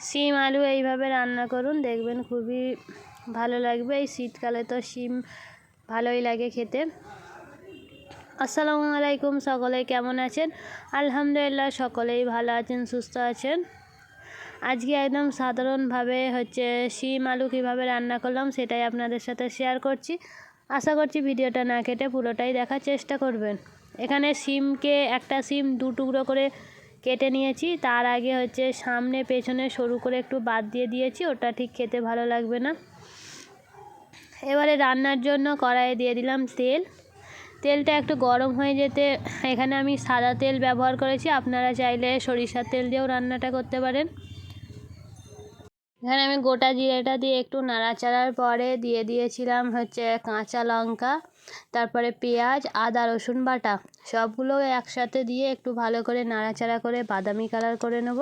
শিম আলু এইভাবে রান্না করুন, দেখবেন খুবই ভালো লাগবে। এই শীতকালে তো শিম ভালোই লাগে খেতে। আসসালামু আলাইকুম, সকলে কেমন আছেন? আলহামদুলিল্লাহ সকলেই ভালো আছেন, সুস্থ আছেন। আজকে একদম সাধারণভাবে শিম আলু কীভাবে রান্না করলাম সেটাই আপনাদের সাথে শেয়ার করছি। আশা করছি ভিডিওটা না কেটে পুরোটাই দেখার চেষ্টা করবেন। এখানে একটা শিম 2 টুকরো করে কেটে নিয়েছি। তার আগে সামনে পেছনে সরু করে একটু বাদ দিয়ে দিয়েছি, ওটা ঠিক খেতে ভালো লাগবে না। এবারে রান্নার জন্য কড়াইয়ে দিয়ে দিলাম তেল। তেলটা একটু গরম হয়ে যেতে এখানে আমি সাদা তেল ব্যবহার করেছি, আপনারা চাইলে সরিষার তেল দিয়েও রান্নাটা করতে পারেন। এখানে আমি গোটা জিরেটা দিয়ে একটু নাড়াচাড়ার পরে দিয়ে দিয়েছিলাম কাঁচা লঙ্কা, তারপরে পেঁয়াজ, আদা রসুন বাটা সবগুলো একসাথে দিয়ে একটু ভালো করে নাড়াচাড়া করে বাদামি কালার করে নেব।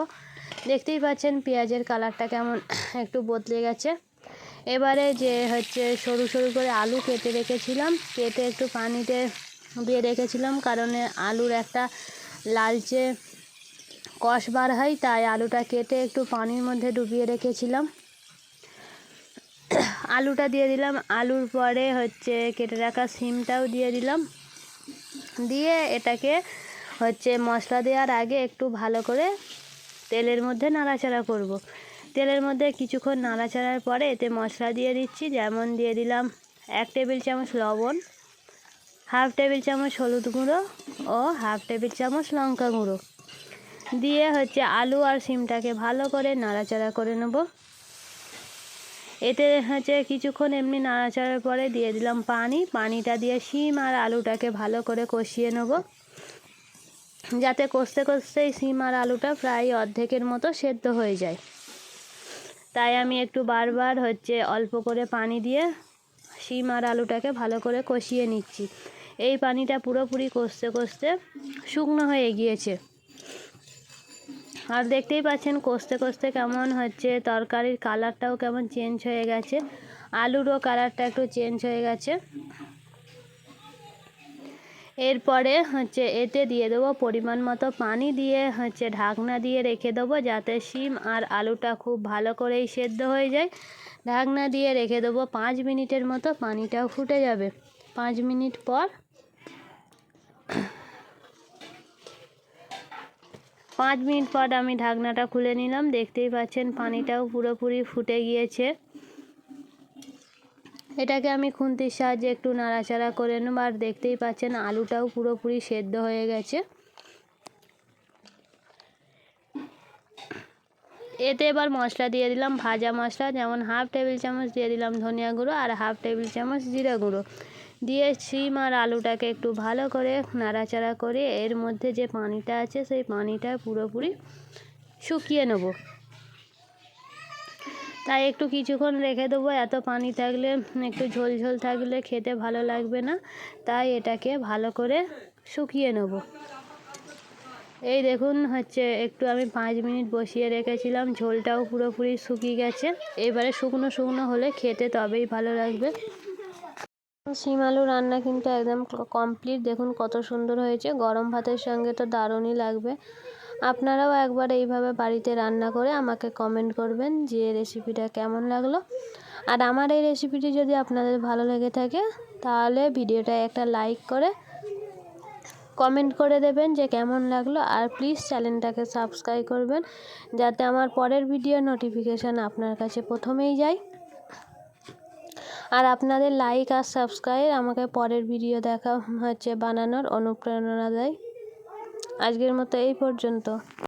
দেখতেই পাচ্ছেন পেঁয়াজের কালারটা কেমন একটু বদলে গেছে। এবারে সরু সরু করে আলু কেটে একটু পানিতে দিয়ে রেখেছিলাম, কারণ আলুর একটা লালচে কষ বার হয়, তাই আলুটা কেটে একটু পানির মধ্যে ডুবিয়ে রেখেছিলাম। আলুটা দিয়ে দিলাম, আলুর পরে কেটে রাখা শিমটাও দিয়ে দিলাম। দিয়ে এটাকে মশলা দেওয়ার আগে একটু ভালো করে তেলের মধ্যে নাড়াচাড়া করব। তেলের মধ্যে কিছুক্ষণ নাড়াচাড়ার পরে এতে মশলা দিয়ে দিচ্ছি, যেমন দিয়ে দিলাম 1 টেবিল চামচ লবণ, 1/2 টেবিল চামচ হলুদ গুঁড়ো ও 1/2 টেবিল চামচ লঙ্কা গুঁড়ো দিয়ে আলু আর শিমটাকে ভালো করে নাড়াচাড়া করে নেব। এতে কিছুক্ষণ এমনি নাড়াচাড়ার পরে দিয়ে দিলাম পানিটা দিয়ে শিম আর আলুটাকে ভালো করে কষিয়ে নেব, যাতে কষতে কষতেই শিম আর আলুটা প্রায় অর্ধেকের মতো সেদ্ধ হয়ে যায়। তাই আমি একটু বারবার অল্প করে পানি দিয়ে শিম আর আলুটাকে ভালো করে কষিয়ে নিচ্ছি। এই পানিটা পুরোপুরি কষতে কষতে শুকনো হয়ে গিয়েছে। আর দেখতেই পাচ্ছেন কষতে কষতে কেমন তরকারির কালারটাও কেমন চেঞ্জ হয়ে গেছে, আলুরও কালারটা একটু চেঞ্জ হয়ে গেছে। এরপরে এতে দিয়ে দেবো পরিমাণ মতো পানি, দিয়ে ঢাকনা দিয়ে রেখে দেবো, যাতে শিম আর আলুটা খুব ভালো করেই সেদ্ধ হয়ে যায়। ঢাকনা দিয়ে রেখে দেবো 5 মিনিটের মতো, পানিটাও ফুটে যাবে। 5 মিনিট পর 5 মিনিট পর আমি ঢাকনাটা খুলে নিলাম। দেখতেই পাচ্ছেন পানিটাও পুরোপুরি ফুটে গিয়েছে। এটাকে আমি খুন্তির সাহায্যে একটু নাড়াচাড়া করে নেব। আর দেখতেই পাচ্ছেন আলুটাও পুরোপুরি সেদ্ধ হয়ে গেছে। এতে এবার মশলা দিয়ে দিলাম, ভাজা মশলা, যেমন 1/2 টেবিল চামচ দিয়ে দিলাম ধনিয়া গুঁড়ো আর 1/2 টেবিল চামচ জিরা গুঁড়ো দিয়ে শিম আর আলুটাকে একটু ভালো করে নাড়াচাড়া করে এর মধ্যে যে পানিটা আছে সেই পানিটা পুরোপুরি শুকিয়ে নেব। তাই একটু কিছুক্ষণ রেখে দেবো, এত পানি থাকলে একটু ঝোল ঝোল থাকলে খেতে ভালো লাগবে না, তাই এটাকে ভালো করে শুকিয়ে নেব। এই দেখুন একটু আমি 5 মিনিট বসিয়ে রেখেছিলাম, ঝোলটাও পুরোপুরি শুকিয়ে গেছে। এবারে শুকনো শুকনো হলে খেতে তবেই ভালো লাগবে। শিম আলু রান্না কিন্তু একদম কমপ্লিট। দেখুন কত সুন্দর হয়েছে, গরম ভাতের সঙ্গে তো দারুণই লাগবে। আপনারাও একবার এইভাবে বাড়িতে রান্না করে আমাকে কমেন্ট করবেন যে রেসিপিটা কেমন লাগলো। আর আমার এই রেসিপিটি যদি আপনাদের ভালো লেগে থাকে তাহলে ভিডিওটা একটা লাইক করে কমেন্ট করে দেবেন যে কেমন লাগলো। আর প্লিজ চ্যানেলটাকে সাবস্ক্রাইব করবেন, যাতে আমার পরের ভিডিও নোটিফিকেশান আপনার কাছে প্রথমেই যায়। আর আপনাদের লাইক আর সাবস্ক্রাইব আমাকে পরের ভিডিও বানানোর অনুপ্রেরণা দেয়। আজকের মতো এই পর্যন্ত।